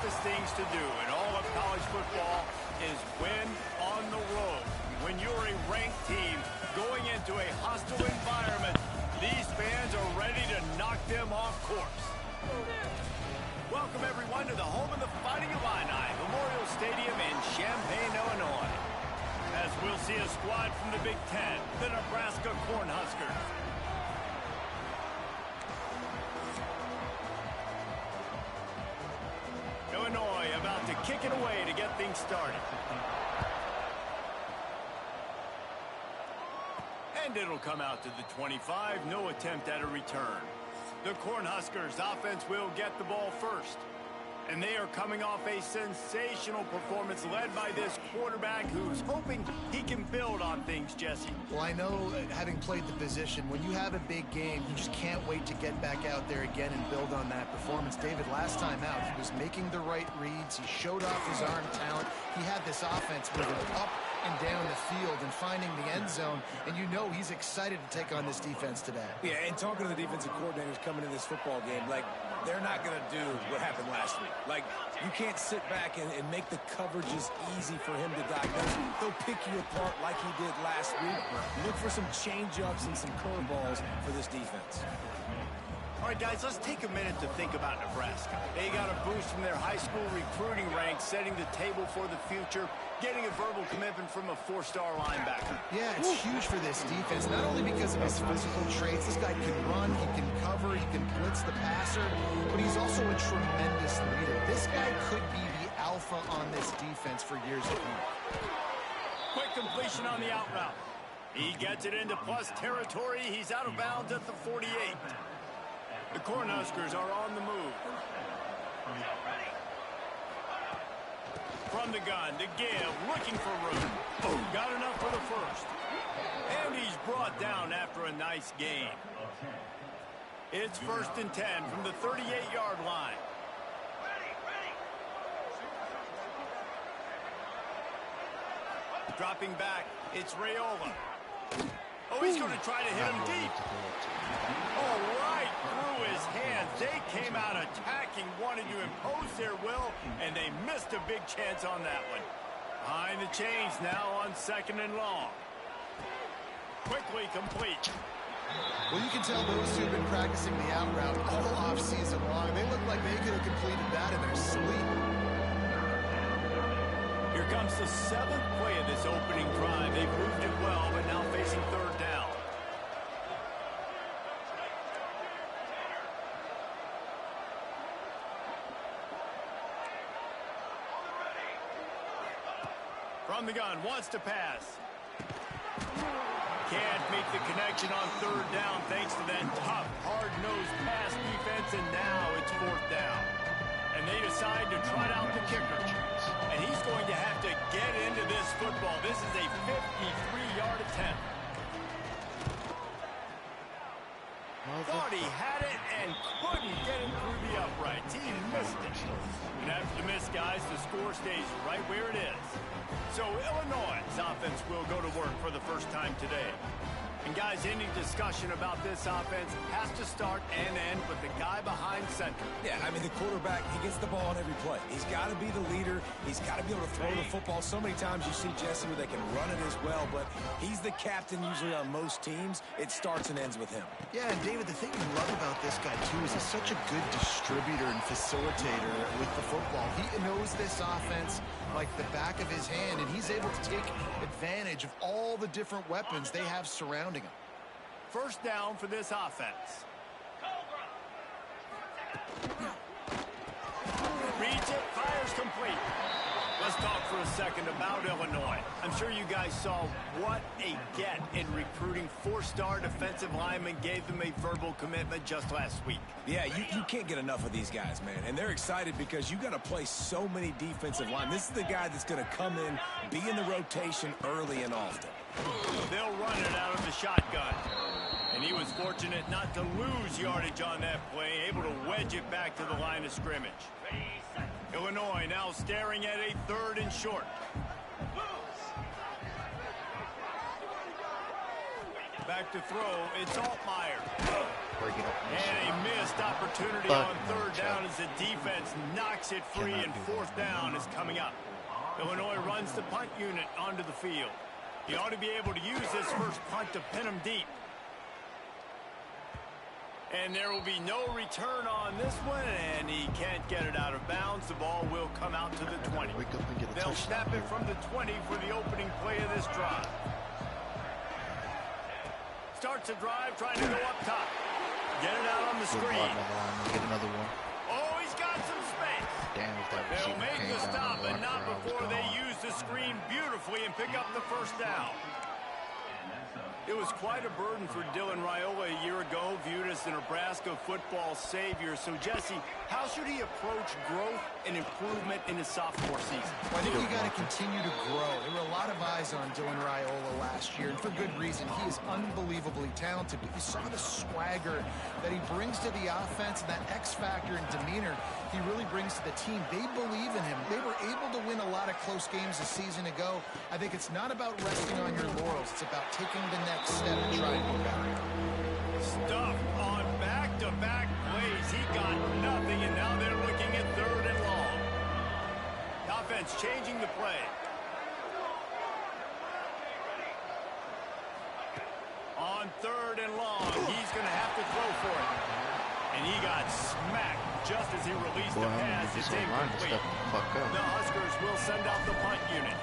toughest things to do in all of college football is win on the road. When you're a ranked team going into a hostile environment, these fans are ready to knock them off course. Welcome, everyone, to the home of the Fighting Illini, Memorial Stadium in Champaign, Illinois. As we'll see a squad from the Big Ten, the Nebraska Cornhuskers. Illinois about to kick it away to get things started. And it'll come out to the 25. No attempt at a return. The Cornhuskers offense will get the ball first. And they are coming off a sensational performance led by this quarterback who's hoping he can build on things, Jesse. Well, I know, having played the position, when you have a big game, you just can't wait to get back out there again and build on that performance. David, last time out, he was making the right reads. He showed off his arm talent. He had this offense moving up and down the field and finding the end zone, and you know he's excited to take on this defense today. Yeah, and talking to the defensive coordinators coming in this football game, like, they're not going to do what happened last week. Like, you can't sit back and make the coverages easy for him to diagnose. He'll pick you apart like he did last week. Look for some change-ups and some curveballs for this defense. All right, guys, let's take a minute to think about Nebraska. They got a boost from their high school recruiting ranks, setting the table for the future, getting a verbal commitment from a four-star linebacker. Yeah, it's huge for this defense, not only because of his physical traits. This guy can run, he can cover, he can blitz the passer, but he's also a tremendous leader. This guy could be the alpha on this defense for years to come. Quick completion on the out route. He gets it into plus territory. He's out of bounds at the 48. The Cornhuskers are on the move. From the gun to give, looking for room. Oh, got enough for the first. And he's brought down after a nice gain. It's 1st and 10 from the 38-yard line. Dropping back, it's Raiola. Oh, he's going to try to hit him deep. Oh, right through his hands. They came out attacking, wanted to impose their will, and they missed a big chance on that one. Behind the chains now on 2nd and long. Quickly complete. Well, you can tell those who have been practicing the out route all off season long, they look like they could have completed that in their sleep. Here comes the 7th play of this opening drive. They've moved it well, but now facing 3rd down. From the gun, wants to pass. Can't make the connection on 3rd down thanks to that tough, hard-nosed pass defense, and now it's 4th down. And they decide to trot out the kicker. And he's going to have to get into this football. This is a 53-yard attempt. Thought he had it and couldn't get it through the uprights. He missed it. And after the miss, guys, the score stays right where it is. So Illinois' offense will go to work for the first time today. And guys, any discussion about this offense has to start and end with the guy behind center. Yeah, I mean, the quarterback, he gets the ball on every play. He's got to be the leader. He's got to be able to throw the football. So many times you see Jesse where they can run it as well, but he's the captain usually on most teams. It starts and ends with him. Yeah, and David, the thing you love about this guy, too, is he's such a good distributor and facilitator with the football. He knows this offense like the back of his hand, and he's able to take advantage of all the different weapons they have surrounding him. 1st down for this offense. Reads it, fires complete. Let's talk for a second about Illinois. I'm sure you guys saw what a get in recruiting 4-star defensive linemen gave them a verbal commitment just last week. Yeah, you can't get enough of these guys, man. And they're excited because you got to play so many defensive line. This is the guy that's going to come in, be in the rotation early and often. They'll run it out of the shotgun. And he was fortunate not to lose yardage on that play, able to wedge it back to the line of scrimmage. Illinois now staring at a 3rd and short. Back to throw, it's Altmaier. break it up. And a missed opportunity on third down as the defense knocks it free, and fourth down is coming up. Illinois runs the punt unit onto the field. He ought to be able to use this first punt to pin him deep. And there will be no return on this one, and he can't get it out of bounds. The ball will come out to the 20. They'll snap it from the 20 for the opening play of this drive. Starts a drive, trying to go up top. Get it out on the screen. Get another one. Oh, he's got some space. Damn, if that They'll make came the down stop, the and not line, before they use the screen beautifully and pick up the first down. It was quite a burden for Dylan Raiola a year ago, viewed as the Nebraska football savior. So, Jesse, how should he approach growth and improvement in his sophomore season? Well, I think you got to continue to grow. There were a lot of eyes on Dylan Raiola last year, and for good reason. He is unbelievably talented, but you saw the swagger that he brings to the offense and that X factor and demeanor he really brings to the team. They believe in him. They were able to win a lot of close games a season ago. I think it's not about resting on your laurels. It's about taking the next step and trying to be better. Stuffed on back-to-back plays. He got nothing, and now they're looking at third and long. Offense changing the play. On third and long, he's going to have to throw for it. And he got smacked just as he released the pass. It's incomplete. The Huskers will send out the punt unit.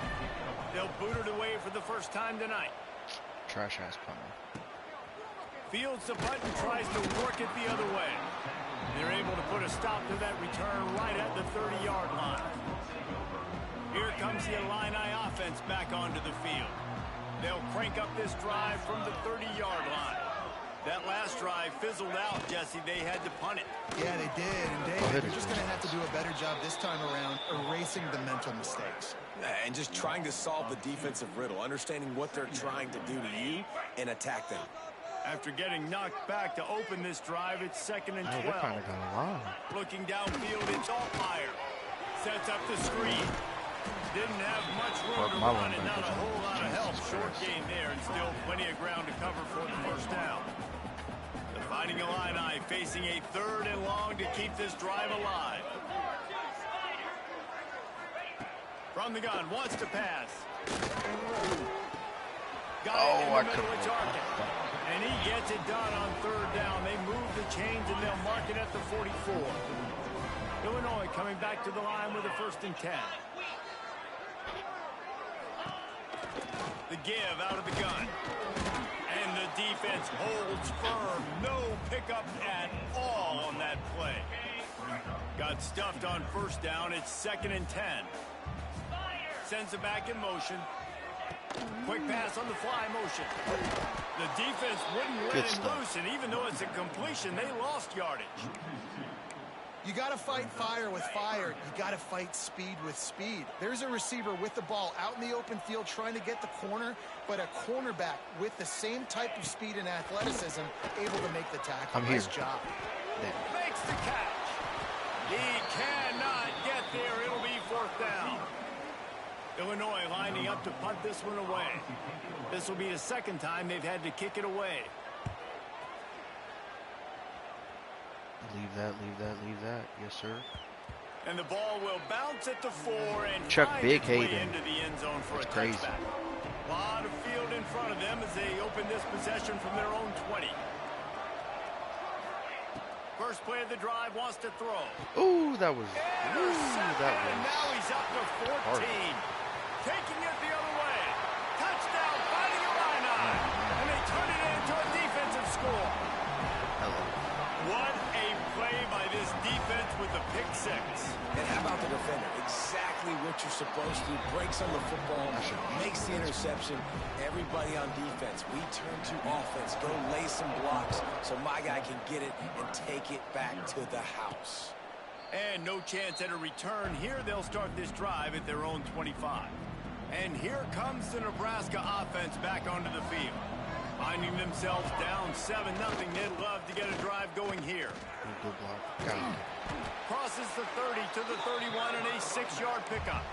They'll boot it away for the first time tonight. Trash ass punter. Fields the punt and tries to work it the other way. They're able to put a stop to that return right at the 30-yard line. Here comes the Illini offense back onto the field. They'll crank up this drive from the 30-yard line. That last drive fizzled out, Jesse. They had to punt it. Yeah, they did. And David, they're just going to have to do a better job this time around erasing the mental mistakes. And just trying to solve the defensive riddle, understanding what they're trying to do to you and attack them. After getting knocked back to open this drive, it's 2nd and 12. They're kind of going wrong. Looking downfield, it's Altmaier. Sets up the screen. Didn't have much room to run and not a whole lot of help. Short game there and still plenty of ground to cover for the first down. The Fighting Illini facing a 3rd and long to keep this drive alive. From the gun, wants to pass. Got it in the middle of Jarkin. And he gets it done on 3rd down. They move the chains and they'll mark it at the 44. Illinois coming back to the line with a 1st and 10. The give out of the gun. And the defense holds firm. No pickup at all on that play. Got stuffed on 1st down. It's 2nd and 10. Sends it back in motion. Quick pass on the fly motion. The defense wouldn't let him loose, and even though it's a completion, they lost yardage. You got to fight fire with fire. You got to fight speed with speed. There's a receiver with the ball out in the open field trying to get the corner, but a cornerback with the same type of speed and athleticism able to make the tackle. Nice job. Makes the catch. He cannot get there. It'll be 4th down. Illinois lining up to punt this one away. This will be the 2nd time they've had to kick it away. Leave that, leave that, leave that. Yes, sir. And the ball will bounce at the 4 and Chuck Big its way Hayden. into the end zone for That's a crazy. touchback. A lot of field in front of them as they open this possession from their own 20. First play of the drive, wants to throw. Ooh, that was. And now he's up to 14. hard. Taking it the other way. Touchdown, Fighting Illini. And they turn it into a defensive score. What a play by this defense with the pick 6. And how about the defender? Exactly what you're supposed to. Breaks on the football, makes the interception. Everybody on defense, we turn to offense. Go lay some blocks so my guy can get it and take it back to the house. And no chance at a return here. They'll start this drive at their own 25. And here comes the Nebraska offense back onto the field. Finding themselves down 7-0. They'd love to get a drive going here. Good block. Crosses the 30 to the 31 and a 6-yard pickup.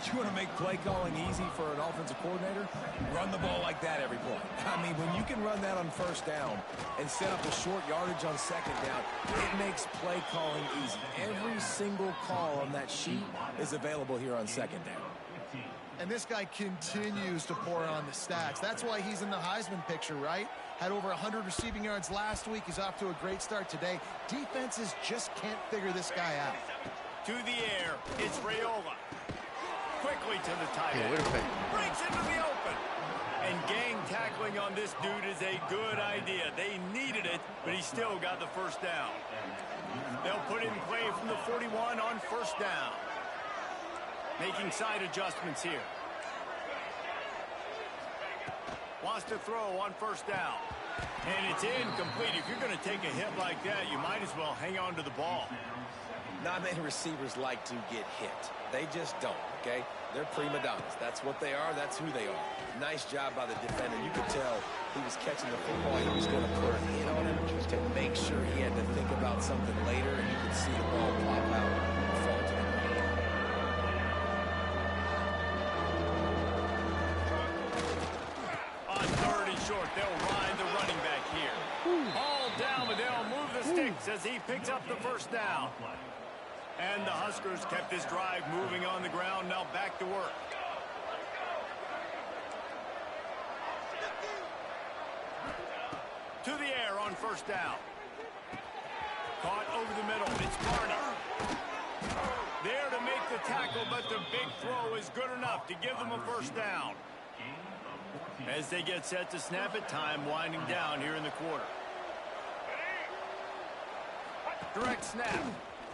You want to make play calling easy for an offensive coordinator? Run the ball like that every play. I mean, when you can run that on first down and set up a short yardage on second down, it makes play calling easy. Every single call on that sheet is available here on second down. And this guy continues to pour on the stats. That's why he's in the Heisman picture, right? Had over 100 receiving yards last week. He's off to a great start today. Defenses just can't figure this guy out. To the air, it's Raiola. Quickly to the tight end. Breaks into the open. And gang tackling on this dude is a good idea. They needed it, but he still got the first down. They'll put in play from the 41 on first down. Making side adjustments here. Wants to throw on first down. And it's incomplete. If you're going to take a hit like that, you might as well hang on to the ball. Not many receivers like to get hit. They just don't, okay? They're prima donnas. That's what they are. That's who they are. Nice job by the defender. You could tell he was catching the football. He was going to put a hit on him to make sure he had to think about something later, and you could see the ball pop out and fall to the ground. On third and short, they'll ride the running back here. All down, but they'll move the sticks as he picks up the first down. And the Huskers kept this drive moving on the ground. Now back to work. To the air on first down. Caught over the middle. It's Barney. There to make the tackle, but the big throw is good enough to give them a first down. As they get set to snap it, time winding down here in the quarter. Direct snap.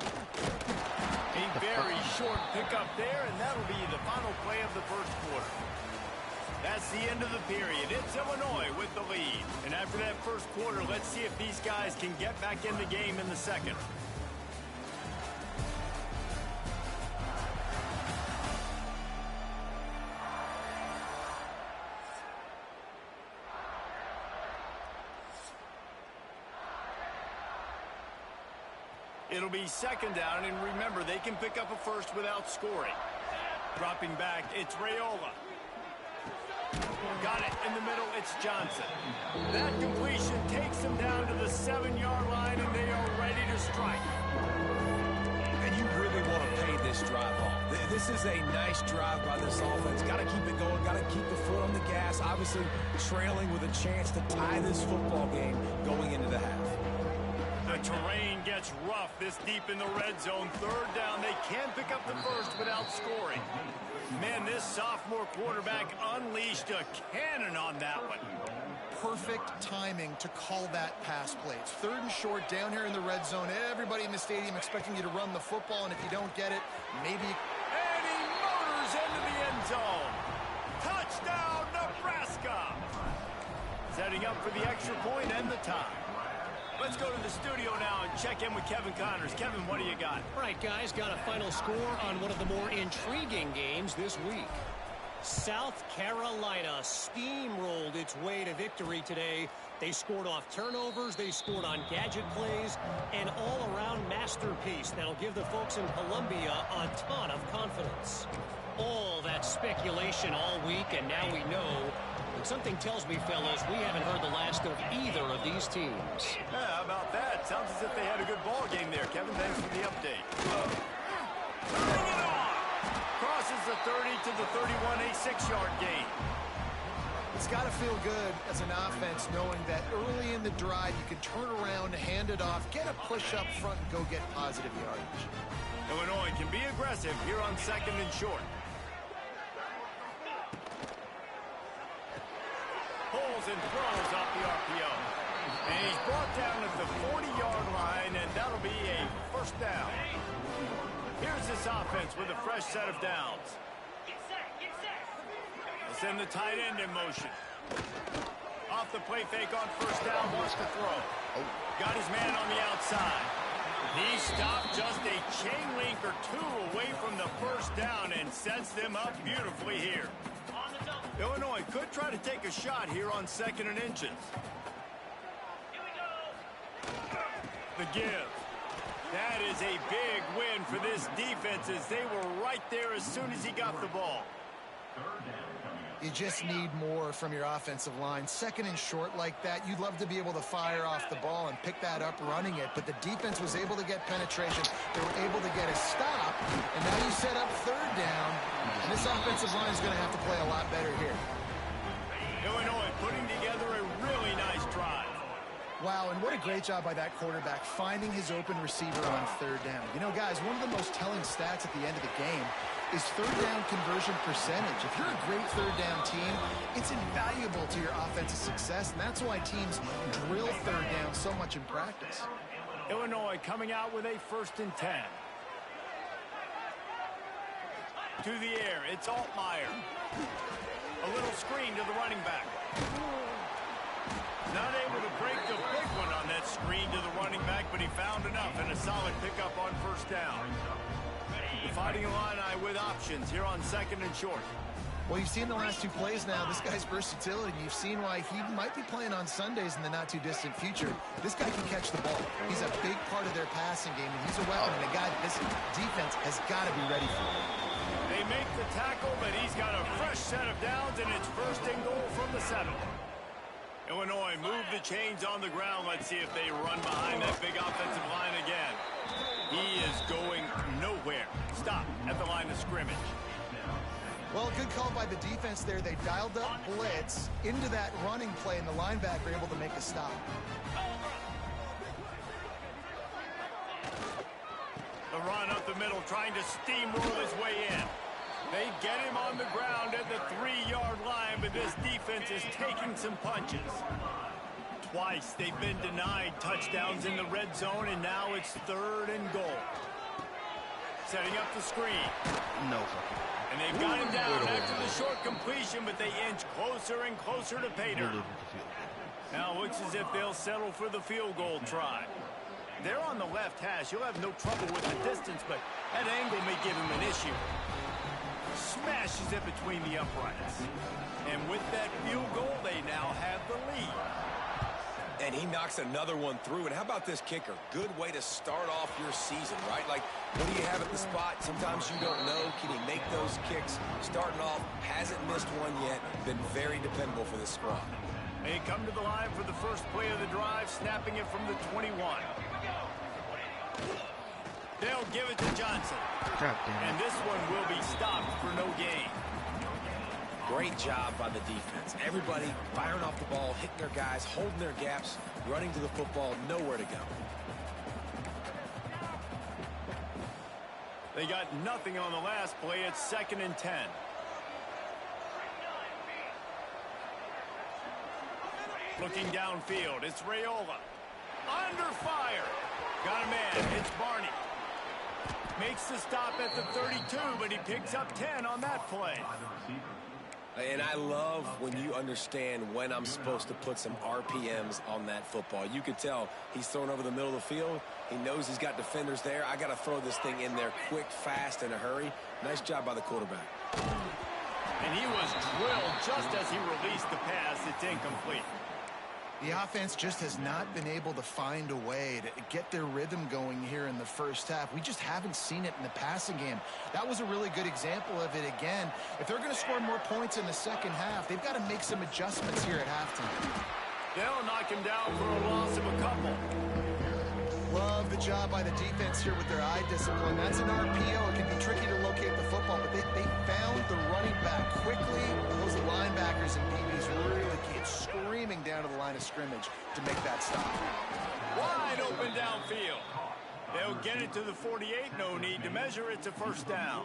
A very short pickup there, and that'll be the final play of the first quarter. That's the end of the period. It's Illinois with the lead. And after that first quarter, let's see if these guys can get back in the game in the second. It'll be second down, and remember, they can pick up a first without scoring. Dropping back, it's Raiola. Got it in the middle, it's Johnson. That completion takes them down to the 7-yard line, and they are ready to strike. And you really want to pay this drive off. This is a nice drive by this offense. Got to keep it going, got to keep the foot on the gas. Obviously, trailing with a chance to tie this football game going into the half. The terrain gets rough this deep in the red zone. Third down, they can pick up the first without scoring. Man, this sophomore quarterback unleashed a cannon on that one. Perfect timing to call that pass play. It's third and short down here in the red zone. Everybody in the stadium expecting you to run the football, and if you don't get it, maybe... And he motors into the end zone. Touchdown, Nebraska! Setting up for the extra point and the tie. Let's go to the studio now and check in with Kevin Connors. Kevin, what do you got? All right, guys, got a final score on one of the more intriguing games this week. South Carolina steamrolled its way to victory today. They scored off turnovers, they scored on gadget plays, an all-around masterpiece that'll give the folks in Columbia a ton of confidence. All that speculation all week, and now we know. But something tells me, fellas, we haven't heard the last of either of these teams. Yeah, how about that? Sounds as if they had a good ball game there, Kevin. Thanks for the update. Bring it on! Crosses the 30 to the 31, a 6-yard gain. It's got to feel good as an offense knowing that early in the drive you can turn around, hand it off, get a push up front, and go get positive yardage. Illinois can be aggressive here on second and short. Pulls and throws off the RPO. And he's brought down at the 40-yard line, and that'll be a first down. Here's this offense with a fresh set of downs. They send the tight end in motion. Off the play fake on first down, wants to throw. Got his man on the outside. He stopped just a chain link or two away from the first down and sets them up beautifully here. Illinois could try to take a shot here on second and inches. The give. That is a big win for this defense as they were right there as soon as he got the ball. You just need more from your offensive line. Second and short like that, you'd love to be able to fire off the ball and pick that up running it, but the defense was able to get penetration. They were able to get a stop, and now you set up third down, and this offensive line is going to have to play a lot better here. Illinois putting together a really nice drive. Wow, and what a great job by that quarterback finding his open receiver on third down. You know, guys, one of the most telling stats at the end of the game is third down conversion percentage. If you're a great third down team, it's invaluable to your offensive success, and that's why teams drill third down so much in practice. Illinois coming out with a 1st and 10. To the air, it's Altmaier. A little screen to the running back. Not able to break the big one on that screen to the running back, but he found enough and a solid pickup on 1st down. The Fighting Illini with options here on 2nd and short. Well, you've seen the last 2 plays now. This guy's versatility. You've seen why he might be playing on Sundays in the not-too-distant future. This guy can catch the ball. He's a big part of their passing game, and he's a weapon, and a guy that this defense has got to be ready for. They make the tackle, but he's got a fresh set of downs, and it's 1st and goal from the 7. Illinois move the chains on the ground. Let's see if they run behind that big offensive line again. He is going nowhere. Stop at the line of scrimmage. Well, good call by the defense there. They dialed up blitz into that running play, and the linebacker able to make a stop. The run up the middle, trying to steamroll his way in. They get him on the ground at the 3-yard line, but this defense is taking some punches. Twice they've been denied touchdowns in the red zone, and now it's 3rd and goal. Setting up the screen. No. And they've got him down after the short completion, but they inch closer and closer to pay dirt. Now it looks as if they'll settle for the field goal try. They're on the left hash. You'll have no trouble with the distance, but that angle may give him an issue. Smashes it between the uprights. And with that field goal, they now have the lead. And he knocks another one through. And how about this kicker? Good way to start off your season, right? Like, what do you have at the spot? Sometimes you don't know. Can he make those kicks? Starting off, hasn't missed one yet. Been very dependable for this squad. They come to the line for the first play of the drive, snapping it from the 21. They'll give it to Johnson. And this one will be stopped for no gain. Great job by the defense. Everybody firing off the ball, hitting their guys, holding their gaps, running to the football, nowhere to go. They got nothing on the last play. It's 2nd and 10. Looking downfield, it's Raiola. Under fire. Got a man. It's Barney. Makes the stop at the 32, but he picks up 10 on that play. And I love when you understand when I'm supposed to put some RPMs on that football. You could tell he's thrown over the middle of the field. He knows he's got defenders there. I got to throw this thing in there quick, fast, in a hurry. Nice job by the quarterback. And he was drilled just as he released the pass. It's incomplete. The offense just has not been able to find a way to get their rhythm going here in the first half. We just haven't seen it in the passing game. That was a really good example of it again. If they're going to score more points in the second half, they've got to make some adjustments here at halftime. They'll knock him down for a loss of a couple. Love the job by the defense here with their eye discipline. That's an RPO. It can be tricky to locate the football, but they found the running back quickly. Those linebackers and DBs really came screaming down to the line of scrimmage to make that stop. Wide open downfield. They'll get it to the 48. No need to measure. It's a 1st down.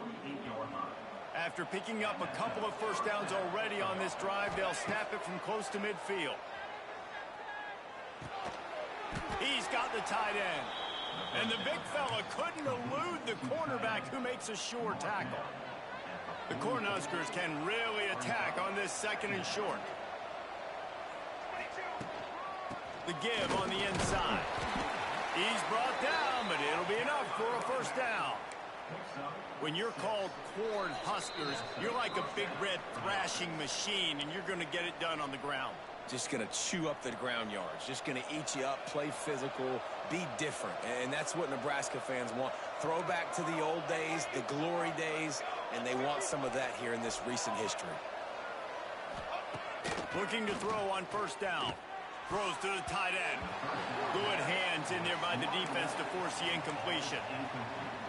After picking up a couple of 1st downs already on this drive, they'll snap it from close to midfield. He's got the tight end. And the big fella couldn't elude the cornerback who makes a sure tackle. The Cornhuskers can really attack on this 2nd and short. The give on the inside. He's brought down, but it'll be enough for a 1st down. When you're called Cornhuskers, you're like a big red thrashing machine, and you're going to get it done on the ground. just going to chew up the ground yards, just going to eat you up, play physical, be different. And that's what Nebraska fans want. Throw back to the old days, the glory days, and they want some of that here in this recent history. Looking to throw on first down. Throws to the tight end. Good hands in there by the defense to force the incompletion.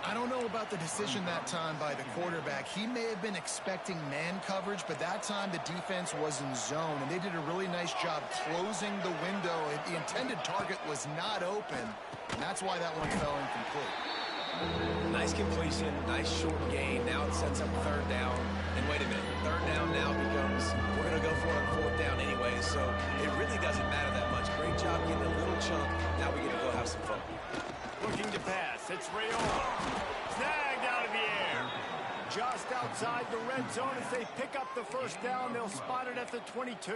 I don't know about the decision that time by the quarterback. He may have been expecting man coverage, but that time the defense was in zone, and they did a really nice job closing the window. The intended target was not open, and that's why that one fell incomplete. Nice completion, nice short gain. Now it sets up third down. And wait a minute, third down now becomes, we're going to go for it on fourth down anyway, so it really doesn't matter that much. Great job getting a little chunk. Now we get to go have some fun. Looking to pass. It's Rayola. Snagged out of the air. Just outside the red zone as they pick up the first down. They'll spot it at the 22.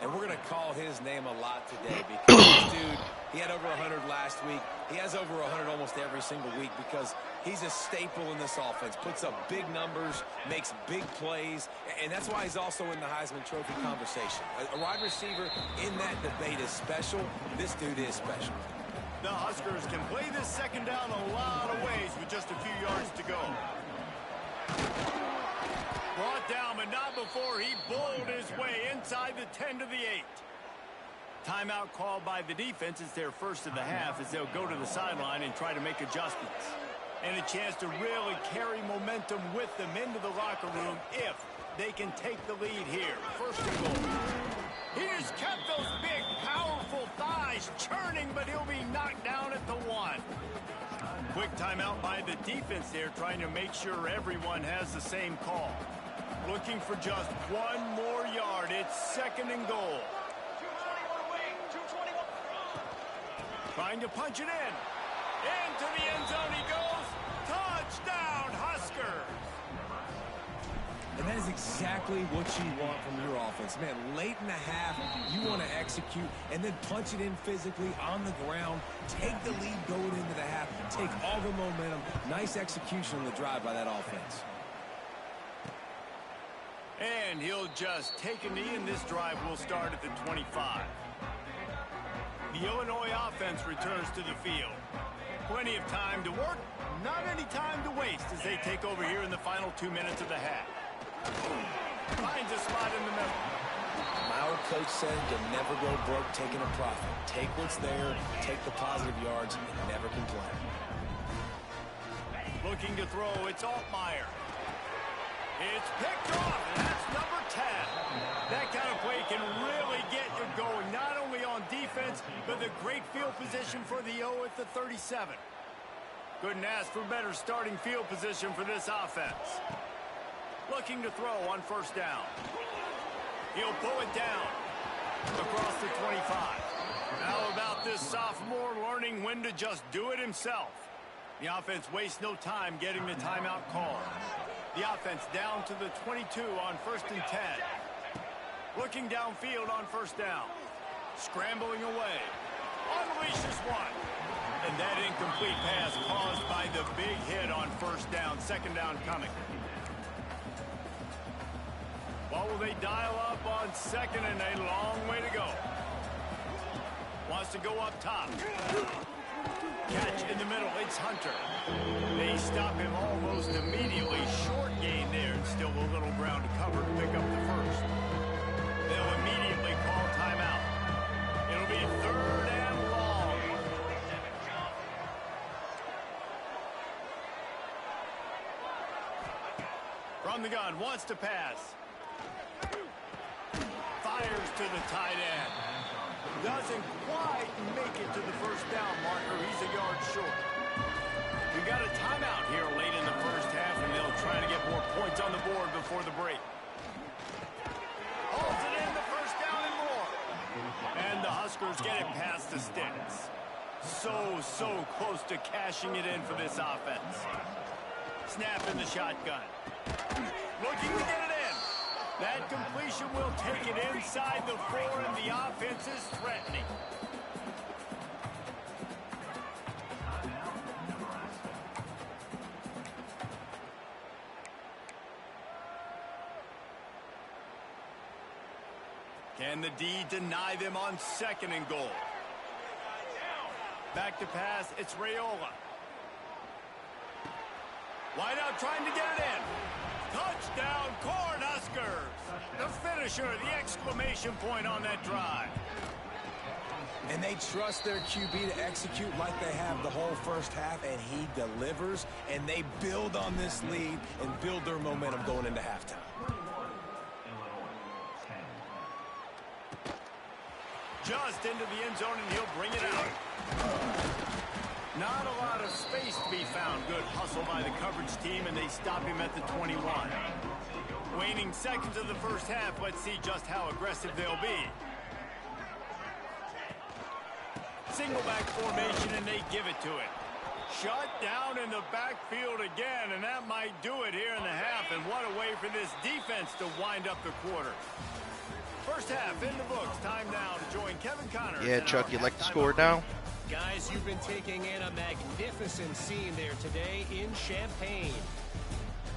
And we're going to call his name a lot today because this dude, he had over 100 last week. He has over 100 almost every single week because he's a staple in this offense. Puts up big numbers, makes big plays, and that's why he's also in the Heisman Trophy conversation. A wide receiver in that debate is special. This dude is special. The Huskers can play this second down a lot of ways with just a few yards to go. Brought down, but not before he bowled his way inside the 10 to the 8. Timeout called by the defense. It's their first of the half as they'll go to the sideline and try to make adjustments. And a chance to really carry momentum with them into the locker room if they can take the lead here. First and goal. He has kept those big, powerful thighs churning, but he'll be knocked down at the 1. Quick timeout by the defense there, trying to make sure everyone has the same call. Looking for just one more yard. It's second and goal. Trying to punch it in. Into the end zone he goes. Touchdown, Huskers. And that is exactly what you want from your offense. Man, late in the half, you want to execute and then punch it in physically on the ground. Take the lead going into the half. Take all the momentum. Nice execution on the drive by that offense. And he'll just take a knee, and this drive will start at the 25. The Illinois offense returns to the field. Plenty of time to work, not any time to waste as they take over here in the final 2 minutes of the half. Finds a spot in the middle. My old coach said you'll never go broke taking a profit. Take what's there, take the positive yards, and never complain. Looking to throw, it's Altmaier. It's picked off, and that's number 10. That kind of play can really get you going, not only on defense, but the great field position for the O at the 37. Couldn't ask for better starting field position for this offense. Looking to throw on first down. He'll pull it down across the 25. How about this sophomore learning when to just do it himself? The offense wastes no time getting the timeout call. The offense down to the 22 on first and 10. Looking downfield on first down. Scrambling away. Unleashes one. And that incomplete pass caused by the big hit on first down. Second down coming. What will they dial up on second, and a long way to go. Wants to go up top. Catch in the middle. It's Hunter. They stop him almost immediately. Short gain there, and still a little ground to cover to pick up the first. They'll immediately call timeout. It'll be third and long. From the gun, wants to pass. Fires to the tight end. Doesn't quite make it to the first down marker. He's a yard short. We got a timeout here late in the first half, and they'll try to get more points on the board before the break. Holds it in, the first down and more. And the Huskers get it past the sticks. So close to cashing it in for this offense. Snap in the shotgun. Looking to get it in. That completion will take it inside the 4, and the offense is threatening. Can the D deny them on 2nd and goal? Back to pass, it's Raiola. Wide out trying to get it in. Touchdown, Cornhuskers. The finisher, the exclamation point on that drive. And they trust their QB to execute like they have the whole first half, and he delivers, and they build on this lead and build their momentum going into halftime. Just into the end zone, and he'll bring it out. Not a lot of space to be found. Good hustle by the coverage team, and they stop him at the 21. Waning seconds of the first half. Let's see just how aggressive they'll be. Single back formation, and they give it to it. Shut down in the backfield again, and that might do it here in the half. And what a way for this defense to wind up the quarter. First half in the books. Time now to join Kevin Connors. Yeah, Chuck, you like the score now? Guys, you've been taking in a magnificent scene there today in Champaign.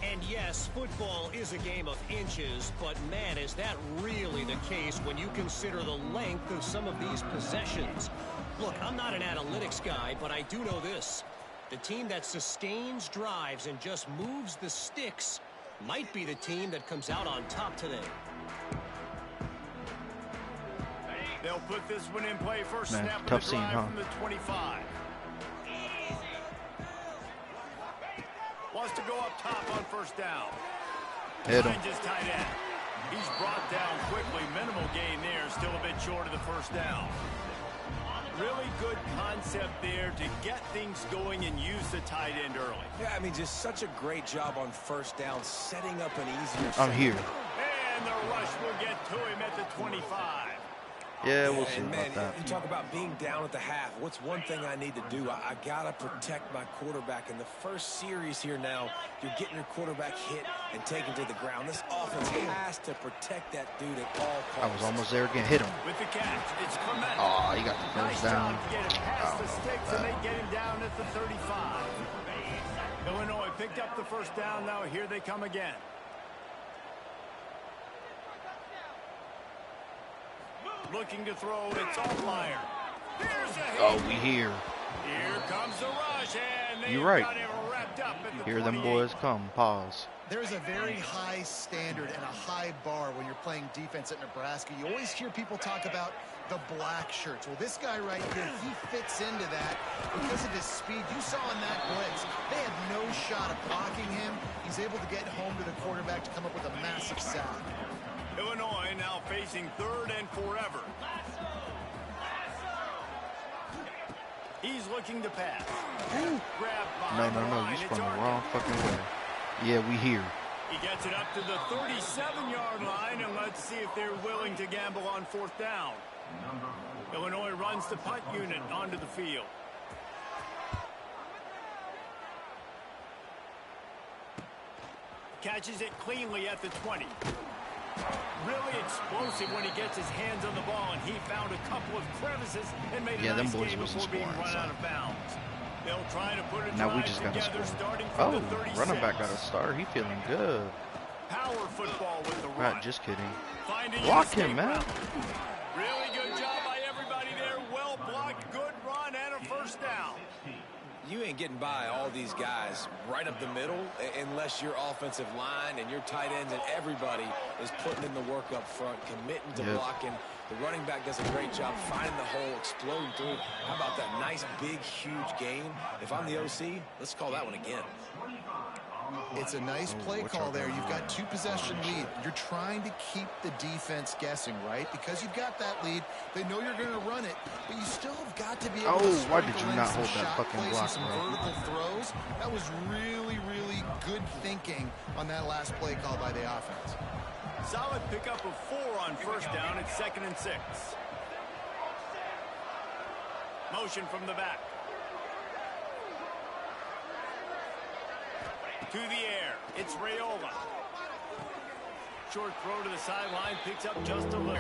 And yes, football is a game of inches, but man, is that really the case when you consider the length of some of these possessions. Look, I'm not an analytics guy, but I do know this. The team that sustains drives and just moves the sticks might be the team that comes out on top today. They'll put this one in play. First Man, snap tough of the drive scene, huh? from the 25. Wants to go up top on first down. Hit him. Finds his tight end. He's brought down quickly. Minimal gain there. Still a bit short of the first down. Really good concept there to get things going and use the tight end early. Yeah, I mean, just such a great job on first down, setting up an easier... I'm here. And the rush will get to him at the 25. Yeah, we'll see and man, about that. You talk about being down at the half. What's one thing I need to do? I got to protect my quarterback. In the first series here now, you're getting your quarterback hit and taken to the ground. This offense has to protect that dude at all costs. I was almost there again. Hit him. With the catch, it's Clement. Oh, he got the Nice first down. job to get it past the sticks, and they get him down at the 35. Illinois picked up the first down. Now here they come again. Looking to throw, it's Altmaier. Here's a hit. Oh, we here. Here comes the rush, and they've You're right. got him wrapped up at the Hear them 28. boys come. Pause. There's a very high standard and a high bar when you're playing defense at Nebraska. You always hear people talk about the black shirts. Well, this guy right here, he fits into that because of his speed. You saw in that blitz, they had no shot of blocking him. He's able to get home to the quarterback to come up with a massive sack. Illinois now facing 3rd and forever. He's looking to pass. Grab behind the No, line. you It's spun the Arkin. wrong fucking way. Yeah, we here. He gets it up to the 37-yard line, and let's see if they're willing to gamble on 4th down. Illinois runs the punt unit onto the field. Catches it cleanly at the 20. Really explosive when he gets his hands on the ball, and he found a couple of crevices and made a Yeah, them nice boys game wasn't before being scoring, run so. out of bounds. They'll try to put a Now we drive just got to together, score. starting from Oh, the 36. running back got a start. He feeling good. Power football with the run. Right, just kidding. Finding Block an escape him, man. route. Really good job by everybody there. Well blocked, good run, and a first down. You ain't getting by all these guys right up the middle unless your offensive line and your tight ends and everybody is putting in the work up front, committing to blocking. The running back does a great job finding the hole, exploding through. How about that nice, big, huge gain? If I'm the OC, let's call that one again. It's a nice play call there. You've got 2-possession lead. You're trying to keep the defense guessing, right? Because you've got that lead. They know you're going to run it, but you still have got to be able to why did you sprinkle in not some hold that shot fucking plays block, and some bro? vertical throws. That was really, really good thinking on that last play call by the offense. Solid pickup of 4 on first down. It's 2nd and 6. Motion from the back. To the air. It's Raiola. Short throw to the sideline. Picks up just a little.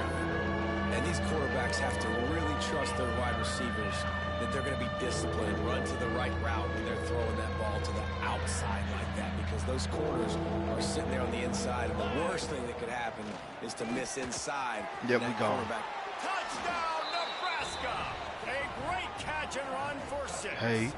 And these quarterbacks have to really trust their wide receivers that they're going to be disciplined and run to the right route when they're throwing that ball to the outside like that, because those corners are sitting there on the inside, and the worst thing that could happen is to miss inside. Yep, we go. Touchdown, Nebraska! A great catch and run for 6. Hey.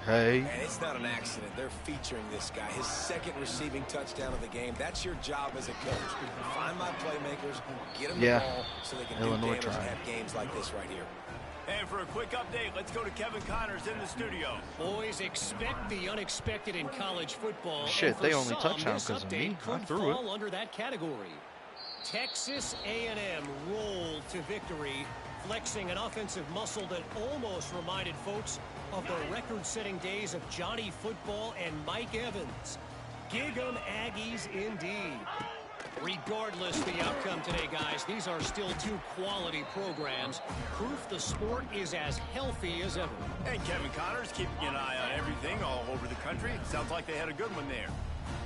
And it's not an accident. They're featuring this guy. His second receiving touchdown of the game. That's your job as a coach. Find my playmakers, get them the ball so they can do damage and have games like this right here. And for a quick update, let's go to Kevin Connors in the studio. Boys, expect the unexpected in college football. Shit, they only touchdown because of me. I threw it. Under that category. Texas A&M rolled to victory, flexing an offensive muscle that almost reminded folks of the record-setting days of Johnny Football and Mike Evans. Gig 'em Aggies indeed. Regardless the outcome today, guys, these are still 2 quality programs. Proof the sport is as healthy as ever. And Kevin Connors keeping an eye on everything all over the country. Sounds like they had a good one there.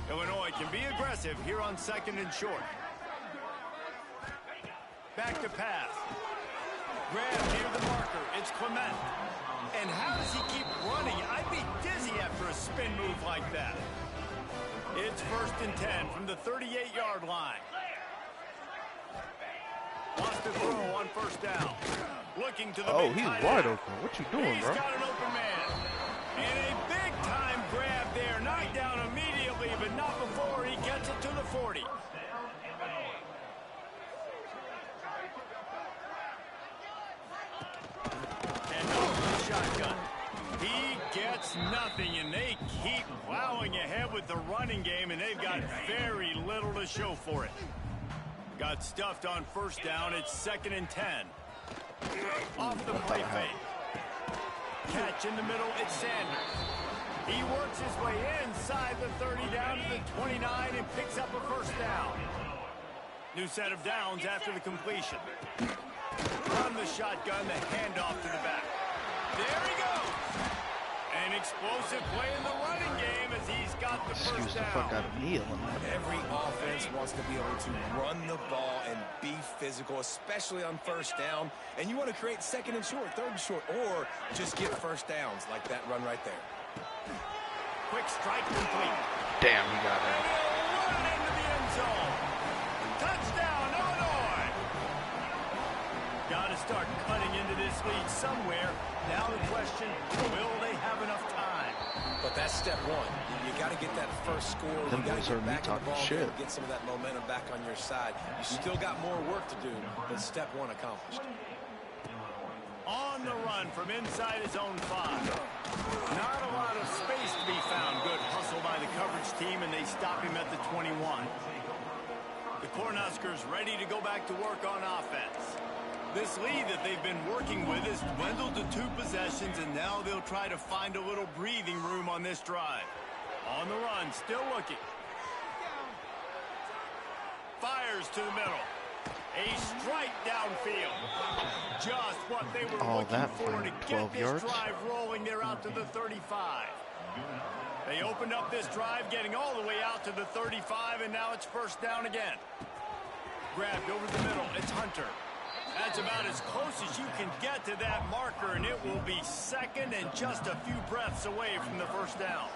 Illinois can be aggressive here on 2nd and short. Back to pass. Grab near the marker. It's Clement. And how does he keep running? I'd be dizzy after a spin move like that. It's 1st and 10 from the 38-yard line. Lost the throw on 1st down. Looking to the big he's tight wide end. open. What you doing, He's bro? got an open man. And a big-time grab there. Knocked down immediately, but not before he gets it to the 40. And over the shotgun. He gets nothing, and they keep plowing ahead with the running game, and they've got very little to show for it. Got stuffed on 1st down. It's 2nd and 10. Off the play fake. Catch in the middle. It's Sanders. He works his way inside the 30 down to the 29 and picks up a 1st down. New set of downs after the completion. From the shotgun, the handoff to the back. There he goes. An explosive play in the running game as he's got the 1st down. Excuse the fuck out of me. Every offense wants to be able to run the ball and be physical, especially on 1st down. And you want to create 2nd and short, 3rd and short, or just get 1st downs like that run right there. Quick strike complete. Damn, he got it. Run into the end zone. Touchdown, Illinois. Got to start cutting into this lead somewhere. Now the question, will they have enough time? But that's step 1. You got to get that first score. Them You got boys to are get me back in the talking ball shit. game, get some of that momentum back on your side. You still got more work to do, but step 1 accomplished. On the run from inside his own 5. Not a lot of space to be found. Good hustle by the coverage team, and they stop him at the 21. The Cornhuskers ready to go back to work on offense. This lead that they've been working with is dwindled to 2 possessions, and now they'll try to find a little breathing room on this drive. On the run, still looking. Fires to the middle. A strike downfield. Just what they were looking for to get this drive rolling. They're out to the 35. They opened up this drive, getting all the way out to the 35, and now it's 1st down again. Grabbed over the middle. It's Hunter. That's about as close as you can get to that marker, and it will be 2nd and just a few breaths away from the 1st down.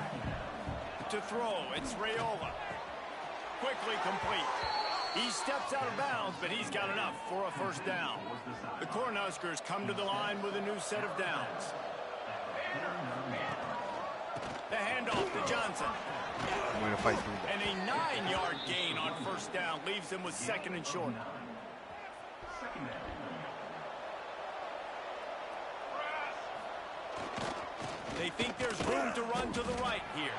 To throw, it's Raiola. Quickly complete. He steps out of bounds, but he's got enough for a 1st down. The Cornhuskers come to the line with a new set of downs. The handoff to Johnson. I'm going to fight through that. And a 9-yard gain on 1st down leaves them with 2nd and short. They think there's room to run to the right here.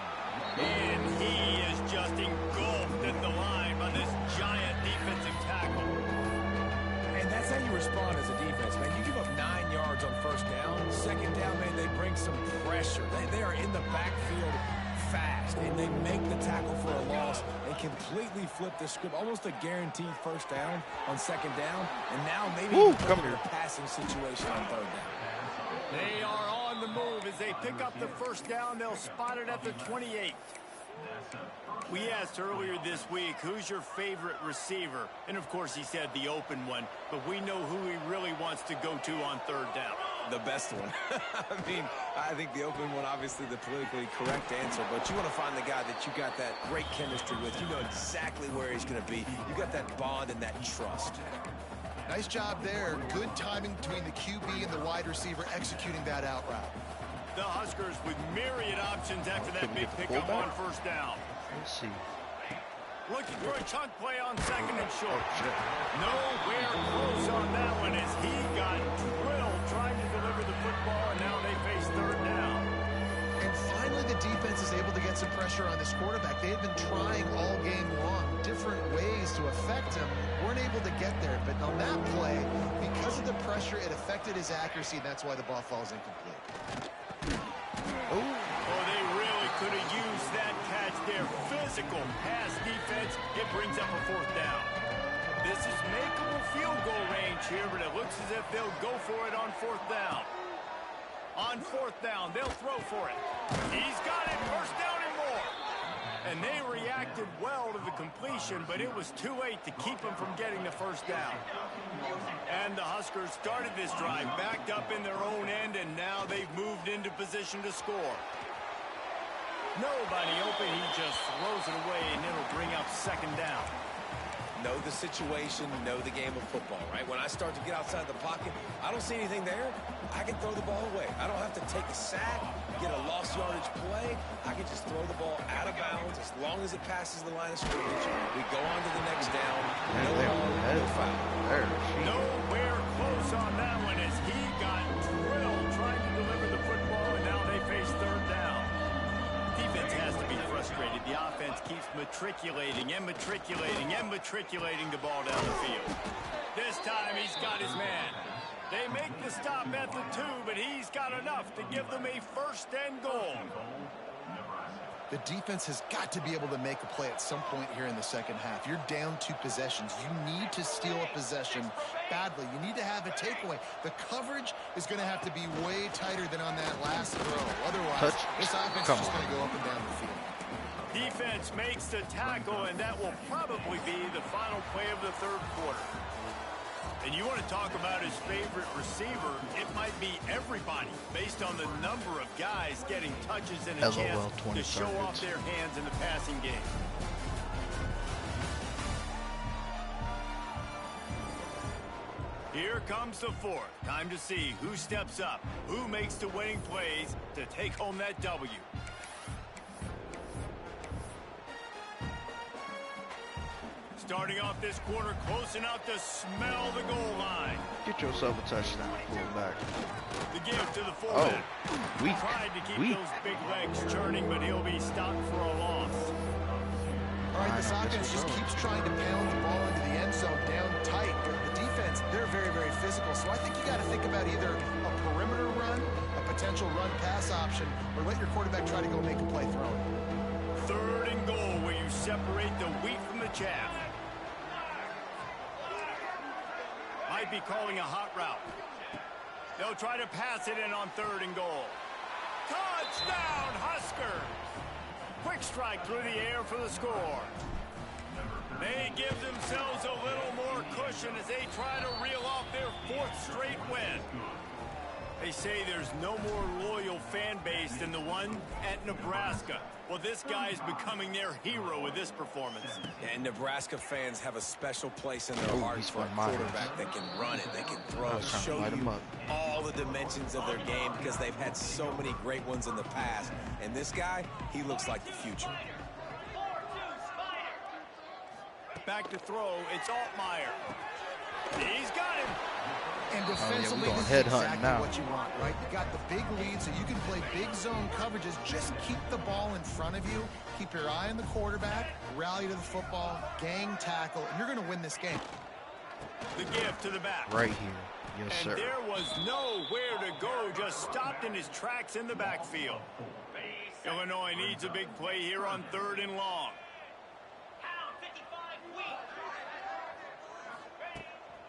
And he is just engulfed at the line by this giant defensive tackle. And that's how you respond as a defense, man. You give up 9 yards on 1st down. 2nd down, man, they bring some pressure. They are in the backfield fast, and they make the tackle for a loss and completely flip the script. Almost a guaranteed 1st down on 2nd down. And now maybe a passing situation on 3rd down. They are on the move as they pick up the 1st down. They'll spot it at the 28. We asked earlier this week, who's your favorite receiver? And, of course, he said the open one. But we know who he really wants to go to on third down. The best one. I think the open one, obviously the politically correct answer, but you want to find the guy that you got that great chemistry with. You know exactly where he's going to be. You got that bond and that trust. Nice job there. Good timing between the QB and the wide receiver executing that out route. The Huskers with myriad options after that big pickup on first down. Let's see. Looking for a chunk play on second and short. Nowhere close on that one as he got drilled trying to deliver the football, and now they face third down. And finally the defense is able to get some pressure on this quarterback. They had been trying all game long, different ways to affect him. Weren't able to get there, but on that play, because of the pressure, it affected his accuracy, and that's why the ball falls incomplete. Oh, they really could have used that catch there. Physical pass defense. It brings up a fourth down. This is makeable field goal range here, but it looks as if they'll go for it on fourth down. On fourth down, they'll throw for it. He's got it. First down and more. And they reacted well to the completion, but it was too late to keep them from getting the first down. And the Huskers started this drive backed up in their own end, and now they've moved into position to score. Nobody open, he just throws it away, and it'll bring up second down. Know the situation, know the game of football, right? When I start to get outside the pocket, I don't see anything there, I can throw the ball away. I don't have to take a sack, get a lost yardage play. I can just throw the ball out of bounds as long as it passes the line of scrimmage. We go on to the next down. No foul. Nowhere close on that one as he got drilled trying to deliver the football, and now they face third down. Defense has to be frustrated. The offense keeps matriculating and matriculating and matriculating the ball down the field. This time he's got his man. They make the stop at the 2, but he's got enough to give them a first and goal. The defense has got to be able to make a play at some point here in the second half. You're down 2 possessions. You need to steal a possession badly. You need to have a takeaway. The coverage is going to have to be way tighter than on that last throw. Otherwise, this offense is just going to go up and down the field. Defense makes the tackle, and that will probably be the final play of the third quarter. And you want to talk about his favorite receiver, it might be everybody based on the number of guys getting touches and a chance to show off their hands in the passing game. Here comes the fourth. Time to see who steps up, who makes the winning plays to take home that W. Starting off this quarter close enough to smell the goal line. Get yourself a touchdown, pull back. The give to the fullback. Weak. Tried to keep those big legs churning, but he'll be stopped for a loss. All right, this offense just keeps trying to pound the ball into the end zone down tight. The defense, they're very, very physical. So I think you got to think about either a perimeter run, a potential run-pass option, or let your quarterback try to go make a play throwing. Third and goal where you separate the wheat from the chaff. Might be calling a hot route. They'll try to pass it in on third and goal. Touchdown, Husker! Quick strike through the air for the score. They give themselves a little more cushion as they try to reel off their 4th straight win. They say there's no more loyal fan base than the one at Nebraska. Well, this guy's becoming their hero with this performance. And Nebraska fans have a special place in their hearts for a quarterback that can run it, they can throw, show you all the dimensions of their game because they've had so many great ones in the past. And this guy, he looks like the future. Back to throw, it's Altmaier. He's got him. And defensively, this is exactly what you want, right? You got the big lead, so you can play big zone coverages. Just keep the ball in front of you. Keep your eye on the quarterback. Rally to the football. Gang tackle. And you're going to win this game. The give to the back. Right here. Yes, sir. And there was nowhere to go. Just stopped in his tracks in the backfield. Illinois needs a big play here on third and long.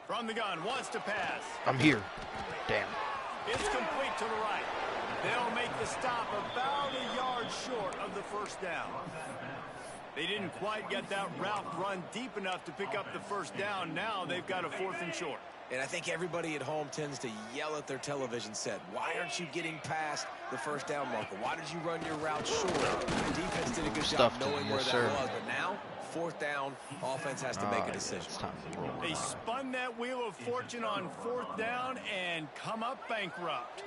From the gun, wants to pass. I'm here. Damn. It's complete to the right. They'll make the stop about a yard short of the first down. They didn't quite get that route run deep enough to pick up the first down. Now they've got a 4th and short. And I think everybody at home tends to yell at their television set. Why aren't you getting past the first down marker? Why did you run your route short? The defense did a good job knowing where that was. But now, 4th down, offense has to make a decision. It's time to roll. They spun that wheel of fortune on 4th down and come up bankrupt.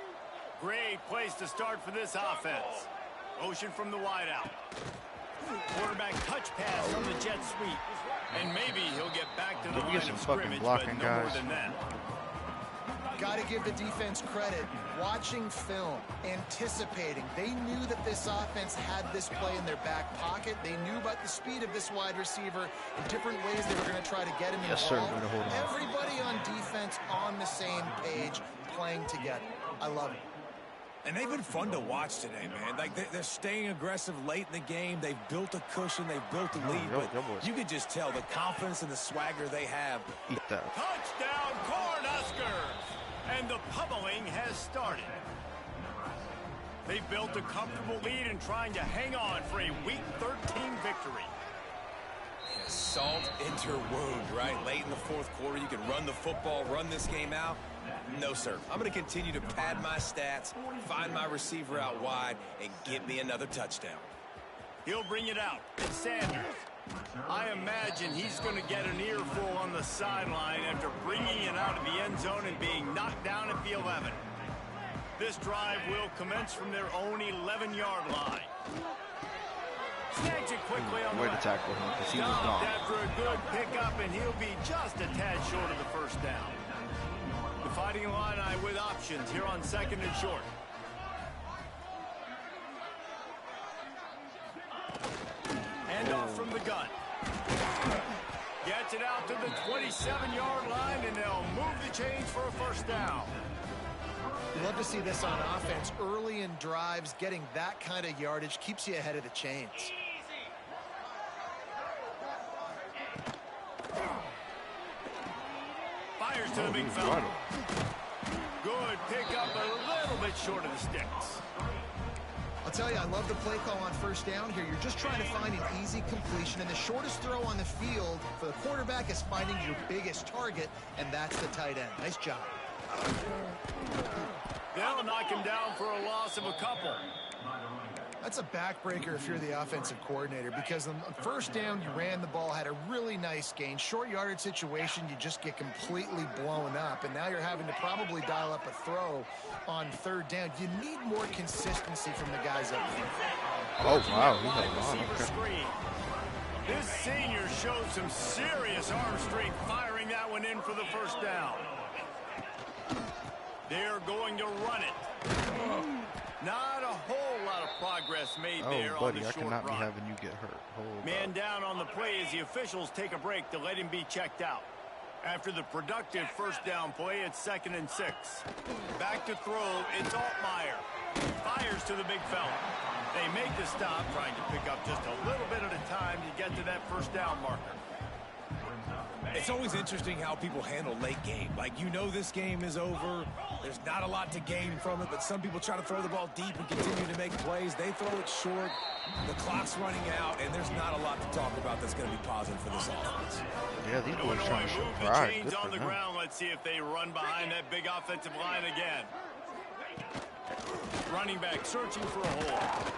Great place to start for this offense. Motion from the wideout. Quarterback touch pass on the jet sweep. And maybe he'll get back to the line of scrimmage, but no more than that. Got to give the defense credit. Watching film, anticipating. They knew that this offense had this play in their back pocket. They knew about the speed of this wide receiver and different ways they were going to try to get him involved. Yes, sir. Hold on. Everybody on defense on the same page, playing together. I love it. And they've been fun to watch today, man. Like, they're staying aggressive late in the game. They've built a cushion. They've built a lead. But you can just tell the confidence and the swagger they have. Eat that. Touchdown, Cornhuskers! And the pummeling has started. They've built a comfortable lead and trying to hang on for a Week 13 victory. Yeah, salt into wound, right? Late in the 4th quarter, you can run the football, run this game out. No, sir. I'm going to continue to pad my stats, find my receiver out wide, and get me another touchdown. He'll bring it out. It's Sanders. I imagine he's going to get an earful on the sideline after bringing it out of the end zone and being knocked down at the 11. This drive will commence from their own 11-yard line. Snags it quickly on the way to tackle him because he was gone. After a good pickup, and he'll be just a tad short of the first down. The Fighting Illini with options here on 2nd and short. Hand off from the gun. Gets it out to the 27-yard line, and they'll move the chains for a first down. You love to see this on offense. Early in drives, getting that kind of yardage keeps you ahead of the chains. Fires to the big fella. Good pickup, a little bit short of the sticks. I'll tell you, I love the play call on first down here. You're just trying to find an easy completion, and the shortest throw on the field for the quarterback is finding your biggest target, and that's the tight end. Nice job. They'll knock him down for a loss of a couple. That's a backbreaker if you're the offensive coordinator, because on first down, you ran the ball, had a really nice gain. Short yardage situation, you just get completely blown up, and now you're having to probably dial up a throw on 3rd down. You need more consistency from the guys up front. Oh, wow. He had Receiver screen. This senior showed some serious arm strength firing that one in for the first down. They're going to run it. Not a whole lot of progress made there on the short run. I cannot be having you get hurt. Man down on the play as the officials take a break to let him be checked out. After the productive first down play, it's 2nd and 6. Back to throw, it's Altmaier. Fires to the big fella. They make the stop, trying to pick up just a little bit at a time to get to that first down marker. It's always interesting how people handle late game. Like, you know this game is over. There's not a lot to gain from it, but some people try to throw the ball deep and continue to make plays. They throw it short. The clock's running out, and there's not a lot to talk about that's going to be positive for this offense. Yeah, these boys trying to show move the pride. chains on the ground. Let's see if they run behind that big offensive line again. Running back searching for a hole.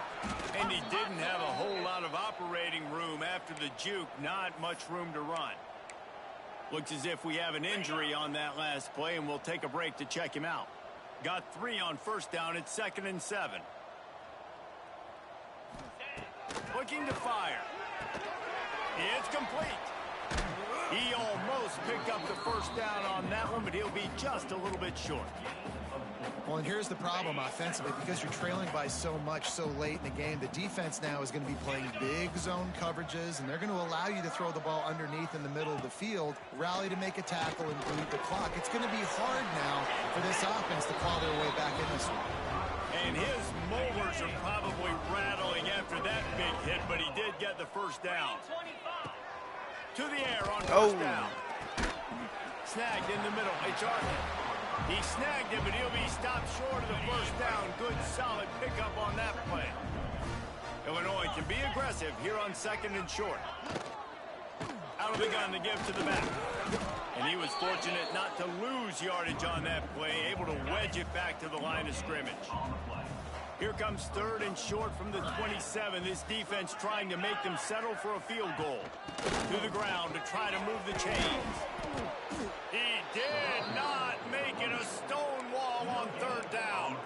And he didn't have a whole lot of operating room after the juke. Not much room to run. Looks as if we have an injury on that last play, and we'll take a break to check him out. Got 3 on first down. It's 2nd and 7. Looking to fire. It's complete. He almost picked up the first down on that one, but he'll be just a little bit short. Well, and here's the problem offensively, because you're trailing by so much so late in the game. The defense now is going to be playing big zone coverages, and they're going to allow you to throw the ball underneath in the middle of the field, rally to make a tackle, and bleed the clock. It's going to be hard now for this offense to claw their way back in this one. And his molars are probably rattling after that big hit, but he did get the first down. To the air on first down. Snagged in the middle. It's Arkin. He snagged it, but he'll be stopped short of the first down. Good, solid pickup on that play. Illinois can be aggressive here on 2nd and short. Out of the gun to give to the back. And he was fortunate not to lose yardage on that play, able to wedge it back to the line of scrimmage. Here comes 3rd and short from the 27. This defense trying to make them settle for a field goal. To the ground to try to move the chains. He did not make it a stone wall on 3rd down.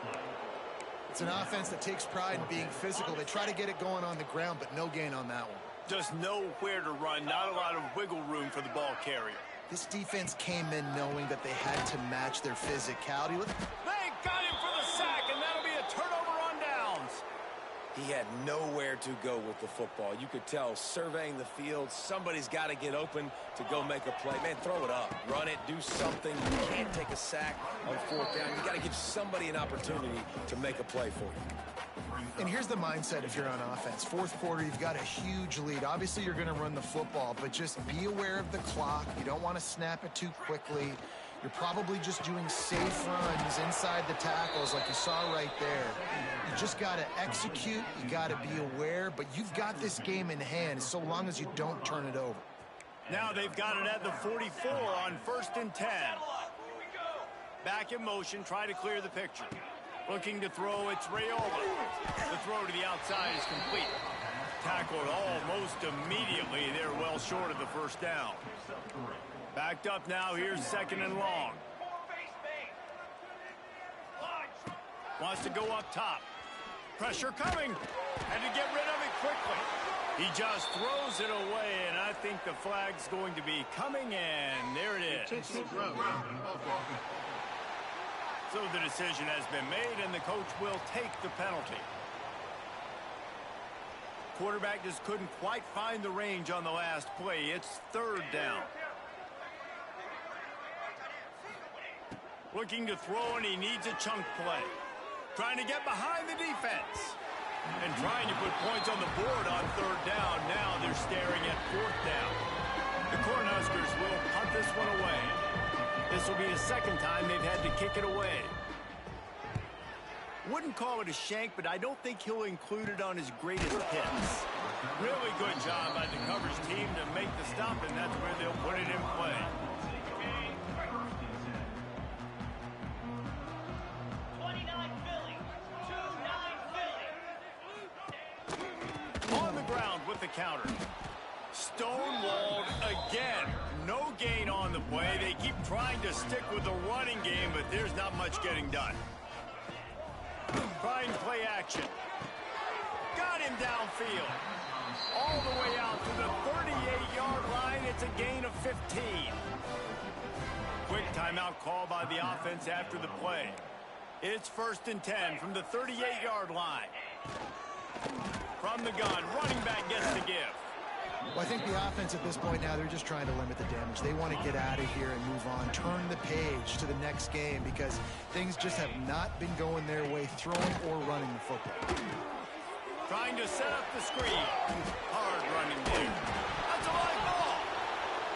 It's an offense that takes pride in being physical. They try to get it going on the ground, but no gain on that one. Just nowhere to run, not a lot of wiggle room for the ball carrier. This defense came in knowing that they had to match their physicality. They got him for the sack, and that'll be a turnover on downs. He had nowhere to go with the football. You could tell, surveying the field, somebody's got to get open to go make a play. Man, throw it up. Run it. Do something. You can't take a sack on 4th down. You got to give somebody an opportunity to make a play for you. And here's the mindset if you're on offense. 4th quarter, you've got a huge lead. Obviously, you're going to run the football, but just be aware of the clock. You don't want to snap it too quickly. You're probably just doing safe runs inside the tackles like you saw right there. You just got to execute. You got to be aware, but you've got this game in hand so long as you don't turn it over. Now they've got it at the 44 on 1st and 10. Back in motion, try to clear the picture. Looking to throw, it's Raiola. The throw to the outside is complete. Tackled almost immediately. They're well short of the first down. Backed up now, here's 2nd and long. Wants to go up top. Pressure coming. Had to get rid of it quickly. He just throws it away, and I think the flag's going to be coming, and there it is. So the decision has been made, and the coach will take the penalty. Quarterback just couldn't quite find the range on the last play. It's 3rd down. Looking to throw, and he needs a chunk play. Trying to get behind the defense. And trying to put points on the board on 3rd down. Now they're staring at 4th down. The Cornhuskers will punt this one away. This will be the 2nd time they've had to kick it away. Wouldn't call it a shank, but I don't think he'll include it on his greatest hits. Really good job by the coverage team to make the stop, and that's where they'll put it in play. On the ground with the counter. Stonewalled again. No gain on the play. They keep trying to stick with the running game, but there's not much getting done. Trying play action. Got him downfield. All the way out to the 38-yard line. It's a gain of 15. Quick timeout call by the offense after the play. It's 1st and 10 from the 38-yard line. From the gun, running back gets the give. Well, I think the offense at this point now, they're just trying to limit the damage. They want to get out of here and move on, turn the page to the next game because things just have not been going their way, throwing or running the football. Trying to set up the screen. Hard running there. That's a live ball.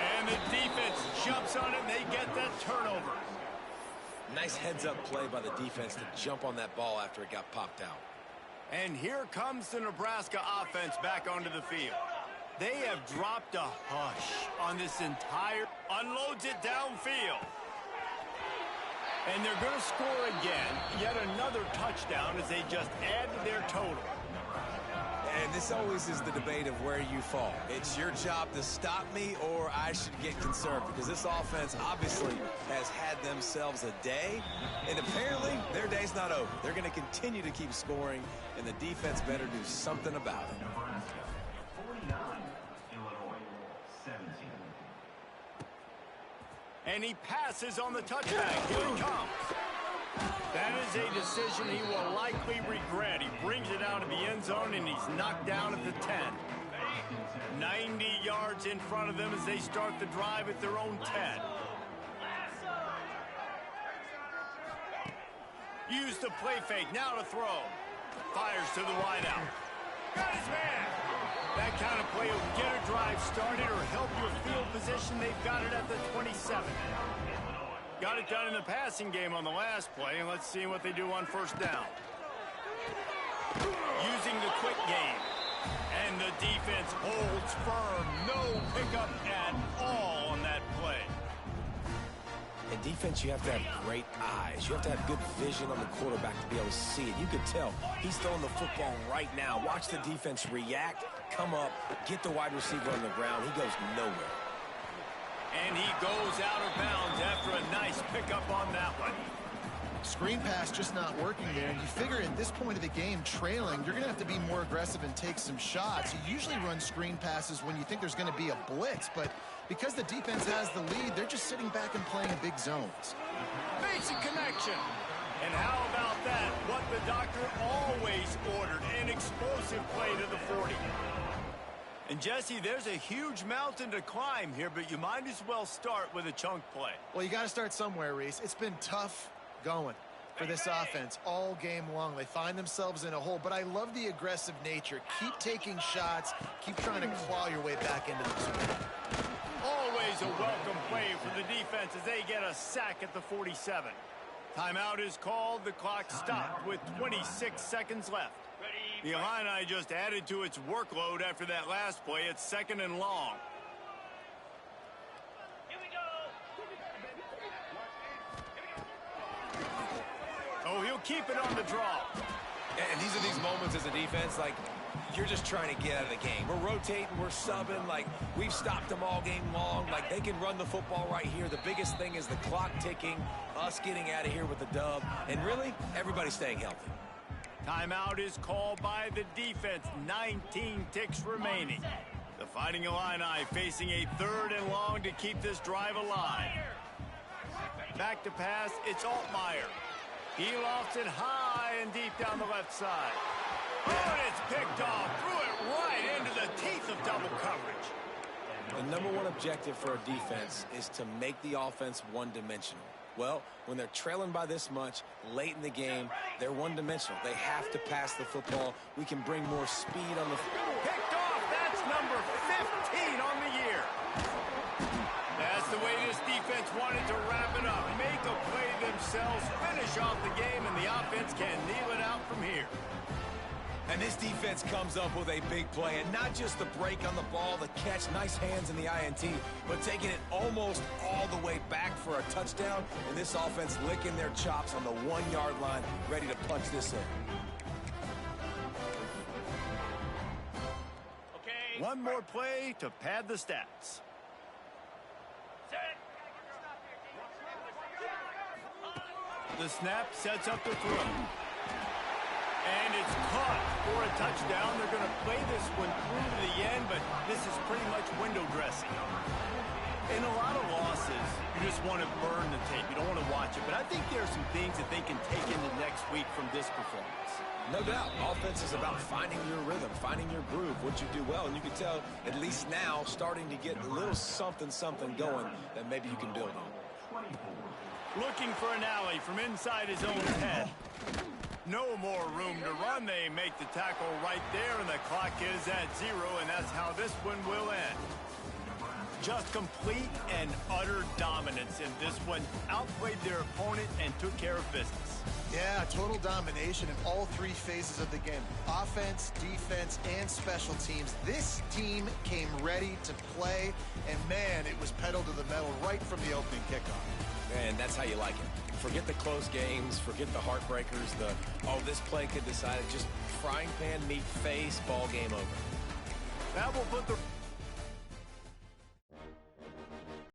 And the defense jumps on it, and they get that turnover. Nice heads-up play by the defense to jump on that ball after it got popped out. And here comes the Nebraska offense back onto the field. They have dropped a hush on this entire... Unloads it downfield. And they're going to score again. Yet another touchdown as they just add to their total. And this always is the debate of where you fall. It's your job to stop me or I should get concerned because this offense obviously has had themselves a day. And apparently their day's not over. They're going to continue to keep scoring and the defense better do something about it. And he passes on the touchback. Here he comes. That is a decision he will likely regret. He brings it out of the end zone, and he's knocked down at the 10. 90 yards in front of them as they start the drive at their own 10. Use the play fake. Now to throw. Fires to the wideout. Got his man. That kind of play will get a drive started or help your field position. They've got it at the 27. Got it done in the passing game on the last play, and let's see what they do on first down. Using the quick game. And the defense holds firm. No pickup at all on that play. In defense, you have to have great eyes. You have to have good vision on the quarterback to be able to see it. You could tell he's throwing the football right now. Watch the defense react, come up, get the wide receiver on the ground. He goes nowhere. And he goes out of bounds after a nice pickup on that one. Screen pass just not working there. And you figure at this point of the game, trailing, you're going to have to be more aggressive and take some shots. You usually run screen passes when you think there's going to be a blitz, but because the defense has the lead, they're just sitting back and playing big zones. Basic connection. And how about that? What the doctor always ordered, an explosive play to the 40. And Jesse, there's a huge mountain to climb here, but you might as well start with a chunk play. Well, you got to start somewhere, Reese. It's been tough going for this offense all game long. They find themselves in a hole, but I love the aggressive nature. Keep taking shots. Keep trying to claw your way back into this one. Always a welcome play for the defense as they get a sack at the 47. Timeout is called. The clock stopped with 26 seconds left. The Illini just added to its workload after that last play. It's 2nd and long. Oh, he'll keep it on the draw. And these are these moments as a defense, like, you're just trying to get out of the game. We're rotating, we're subbing, like, we've stopped them all game long. Like, they can run the football right here. The biggest thing is the clock ticking, us getting out of here with the dub, and really, everybody staying healthy. Timeout is called by the defense. 19 ticks remaining. The Fighting Illini facing a 3rd and long to keep this drive alive. Back to pass, it's Altmaier. He lofts it high and deep down the left side. Oh, and it's picked off. Threw it right into the teeth of double coverage. The #1 objective for a defense is to make the offense one-dimensional. Well, when they're trailing by this much, late in the game, they're one-dimensional. They have to pass the football. We can bring more speed on the... Picked off. That's number 15 on the year. That's the way this defense wanted to wrap it up. Make a play themselves, finish off the game, and the offense can kneel it out from here. And this defense comes up with a big play, and not just the break on the ball, the catch, nice hands in the INT, but taking it almost all the way back for a touchdown, and this offense licking their chops on the 1-yard line, ready to punch this in. Okay. One more play to pad the stats. The snap sets up the throw. And it's caught for a touchdown. They're going to play this one through to the end, but this is pretty much window dressing. In a lot of losses, you just want to burn the tape. You don't want to watch it. But I think there are some things that they can take into next week from this performance. No doubt. Offense is about finding your rhythm, finding your groove, what you do well. And you can tell, at least now, starting to get a little something going that maybe you can build on. Looking for an alley from inside his own 10. No more room to run. They make the tackle right there, and the clock is at 0, and that's how this one will end. Just complete and utter dominance in this one. Outplayed their opponent and took care of business. Yeah, total domination in all 3 phases of the game. Offense, defense, and special teams. This team came ready to play, and man, it was pedal to the metal right from the opening kickoff. And that's how you like it. Forget the close games, forget the heartbreakers, this play could decide it. Just frying pan, meat face, ball game over. That will put the